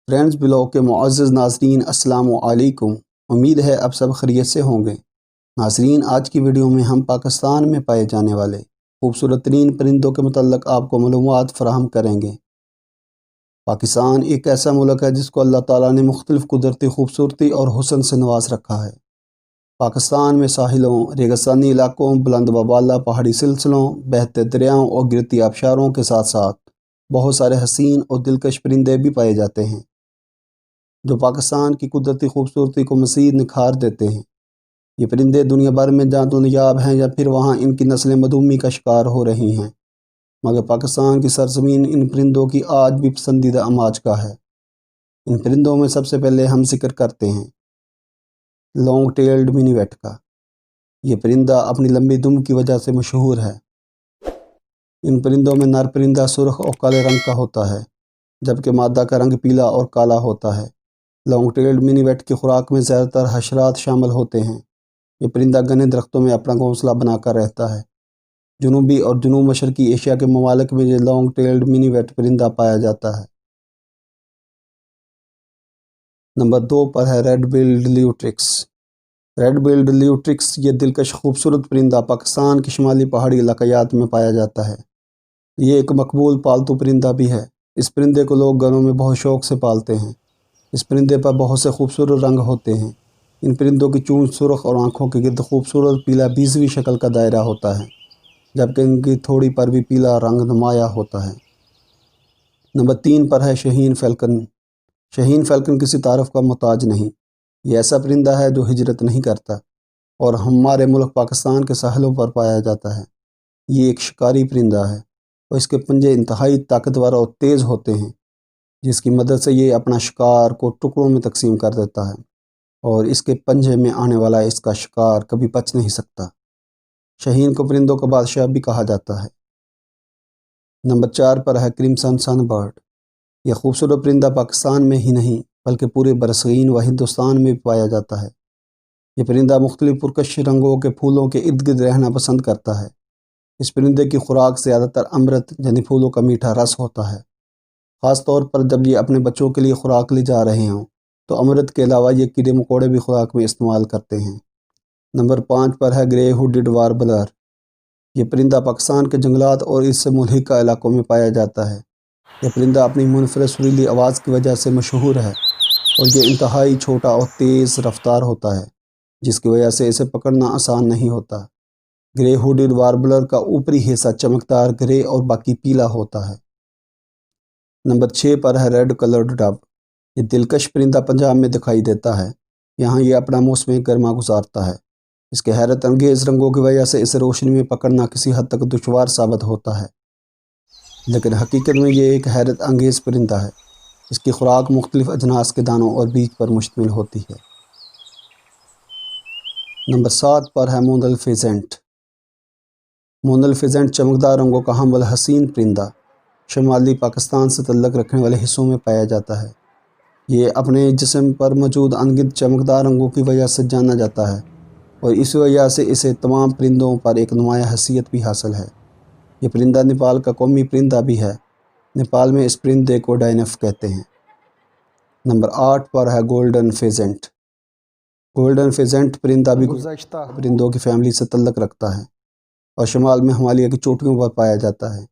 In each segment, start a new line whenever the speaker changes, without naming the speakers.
Friends blog کے معزز ناظرین السلام علیکم۔ امید ہے اب سب خیریت سے ہوں گے۔ ناظرین، آج کی ویڈیو میں ہم پاکستان میں پائے جانے والے خوبصورت ترین پرندوں کے متعلق آپ کو معلومات فراہم کریں گے۔ پاکستان ایک ایسا ملک ہے جس کو اللہ تعالیٰ نے مختلف قدرتی خوبصورتی اور حسن سے نواز رکھا ہے۔ پاکستان میں ساحلوں، ریگستانی علاقوں، بلند و بالا پہاڑی سلسلوں، بہتے دریاؤں اور گرتی آبشاروں کے ساتھ ساتھ بہت سارے حسین اور دلکش پرندے بھی پائے جاتے ہیں جو پاکستان کی قدرتی خوبصورتی کو مزید نکھار دیتے ہیں۔ یہ پرندے دنیا بھر میں جہاں تو نایاب ہیں یا پھر وہاں ان کی نسلیں مدومی کا شکار ہو رہی ہیں، مگر پاکستان کی سرزمین ان پرندوں کی آج بھی پسندیدہ اماج کا ہے۔ ان پرندوں میں سب سے پہلے ہم ذکر کرتے ہیں لانگ ٹیلڈ منیوٹ کا۔ یہ پرندہ اپنی لمبی دم کی وجہ سے مشہور ہے۔ ان پرندوں میں نر پرندہ سرخ اور کالے رنگ کا ہوتا ہے جبکہ مادہ کا رنگ پیلا اور کالا ہوتا ہے۔ لانگ ٹیلڈ منیوٹ کی خوراک میں زیادہ تر حشرات شامل ہوتے ہیں۔ یہ پرندہ گھنے درختوں میں اپنا گھونسلہ بنا کر رہتا ہے۔ جنوبی اور جنوب مشرقی ایشیا کے ممالک میں یہ لانگ ٹیلڈ منیوٹ پرندہ پایا جاتا ہے۔ نمبر 2 پر ہے ریڈ بلڈ لیوٹرکس۔ ریڈ بلڈ لیوٹرکس یہ دلکش خوبصورت پرندہ پاکستان کے شمالی پہاڑی علاقیات میں پایا جاتا ہے۔ یہ ایک مقبول پالتو پرندہ بھی ہے۔ اس پرندے کو لوگ گھروں میں بہت شوق سے پالتے ہیں۔ اس پرندے پر بہت سے خوبصورت رنگ ہوتے ہیں۔ ان پرندوں کی چونچ سرخ اور آنکھوں کے گرد خوبصورت پیلا بیضوی شکل کا دائرہ ہوتا ہے جبکہ ان کی تھوڑی پر بھی پیلا رنگ نمایاں ہوتا ہے۔ نمبر 3 پر ہے شاہین فالکن۔ شاہین فالکن کسی تعارف کا محتاج نہیں۔ یہ ایسا پرندہ ہے جو ہجرت نہیں کرتا اور ہمارے ملک پاکستان کے ساحلوں پر پایا جاتا ہے۔ یہ ایک شکاری پرندہ ہے اور اس کے پنجے انتہائی طاقتور اور تیز ہوتے ہیں جس کی مدد سے یہ اپنا شکار کو ٹکڑوں میں تقسیم کر دیتا ہے اور اس کے پنجے میں آنے والا اس کا شکار کبھی بچ نہیں سکتا۔ شاہین کو پرندوں کا بادشاہ بھی کہا جاتا ہے۔ نمبر 4 پر ہے کرمسن سن برڈ۔ یہ خوبصورت پرندہ پاکستان میں ہی نہیں بلکہ پورے برصغیر و ہندوستان میں بھی پایا جاتا ہے۔ یہ پرندہ مختلف پرکش رنگوں کے پھولوں کے ارد گرد رہنا پسند کرتا ہے۔ اس پرندے کی خوراک زیادہ تر امرت یعنی پھولوں کا میٹھا رس ہوتا ہے۔ خاص طور پر جب یہ اپنے بچوں کے لیے خوراک لے جا رہے ہوں تو امرت کے علاوہ یہ کیڑے مکوڑے بھی خوراک میں استعمال کرتے ہیں۔ نمبر 5 پر ہے گرے ہوڈڈ واربلر۔ یہ پرندہ پاکستان کے جنگلات اور اس سے ملحقہ علاقوں میں پایا جاتا ہے۔ یہ پرندہ اپنی منفرد سریلی آواز کی وجہ سے مشہور ہے اور یہ انتہائی چھوٹا اور تیز رفتار ہوتا ہے جس کی وجہ سے اسے پکڑنا آسان نہیں ہوتا۔ گرے ہوڈڈ واربلر کا اوپری حصہ چمکدار گرے اور باقی پیلا ہوتا ہے۔ نمبر 6 پر ہے ریڈ کلرڈ ڈو۔ یہ دلکش پرندہ پنجاب میں دکھائی دیتا ہے۔ یہاں یہ اپنا موسم گرما گزارتا ہے۔ اس کے حیرت انگیز رنگوں کی وجہ سے اسے روشنی میں پکڑنا کسی حد تک دشوار ثابت ہوتا ہے، لیکن حقیقت میں یہ ایک حیرت انگیز پرندہ ہے۔ اس کی خوراک مختلف اجناس کے دانوں اور بیج پر مشتمل ہوتی ہے۔ نمبر 7 پر ہے مونل فیزنٹ۔ مونل فیزنٹ چمکدار رنگوں کا حامل حسین پرندہ شمالی پاکستان سے تعلق رکھنے والے حصوں میں پایا جاتا ہے۔ یہ اپنے جسم پر موجود انگنت چمکدار رنگوں کی وجہ سے جانا جاتا ہے اور اس وجہ سے اسے تمام پرندوں پر ایک نمایاں حیثیت بھی حاصل ہے۔ یہ پرندہ نیپال کا قومی پرندہ بھی ہے۔ نیپال میں اس پرندے کو ڈائنف کہتے ہیں۔ نمبر 8 پر ہے گولڈن فیزنٹ۔ گولڈن فیزنٹ پرندہ بھی گزشتہ پرندوں کی فیملی سے تعلق رکھتا ہے اور شمال میں ہمالیہ کی چوٹیوں پر پایا جاتا ہے۔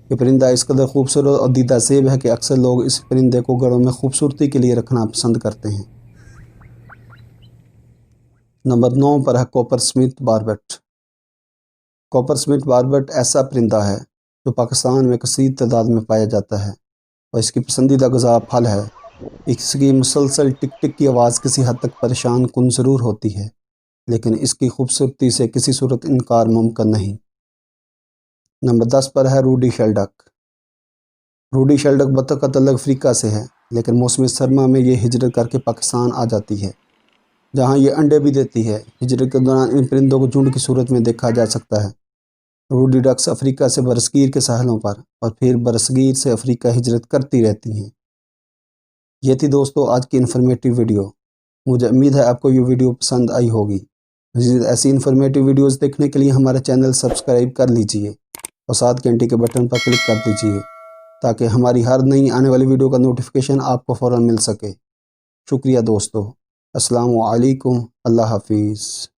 یہ پرندہ اس قدر خوبصورت اور دیدہ زیب ہے کہ اکثر لوگ اس پرندے کو گھروں میں خوبصورتی کے لیے رکھنا پسند کرتے ہیں۔ نمبر 9 پر ہے کوپر سمتھ باربٹ۔ کوپر سمتھ باربٹ ایسا پرندہ ہے جو پاکستان میں کثیر تعداد میں پایا جاتا ہے اور اس کی پسندیدہ غذا پھل ہے۔ اس کی مسلسل ٹک ٹک کی آواز کسی حد تک پریشان کن ضرور ہوتی ہے لیکن اس کی خوبصورتی سے کسی صورت انکار ممکن نہیں۔ نمبر 10 پر ہے روڈی شیلڈک۔ روڈی شیلڈک بطخ کا تعلق افریقہ سے ہے لیکن موسم سرما میں یہ ہجرت کر کے پاکستان آ جاتی ہے جہاں یہ انڈے بھی دیتی ہے۔ ہجرت کے دوران ان پرندوں کو جھنڈ کی صورت میں دیکھا جا سکتا ہے۔ روڈی ڈکس افریقہ سے برصغیر کے ساحلوں پر اور پھر برصغیر سے افریقہ ہجرت کرتی رہتی ہیں۔ یہ تھی دوستو آج کی انفارمیٹیو ویڈیو۔ مجھے امید ہے آپ کو یہ ویڈیو پسند آئی ہوگی۔ مزید ایسی انفارمیٹیو ویڈیوز دیکھنے کے لیے ہمارا چینل سبسکرائب کر لیجئے اور ساتھ گھنٹی کے بٹن پر کلک کر دیجئے تاکہ ہماری ہر نئی آنے والی ویڈیو کا نوٹیفیکیشن آپ کو فوراً مل سکے۔ شکریہ دوستو، السلام علیکم، اللہ حافظ۔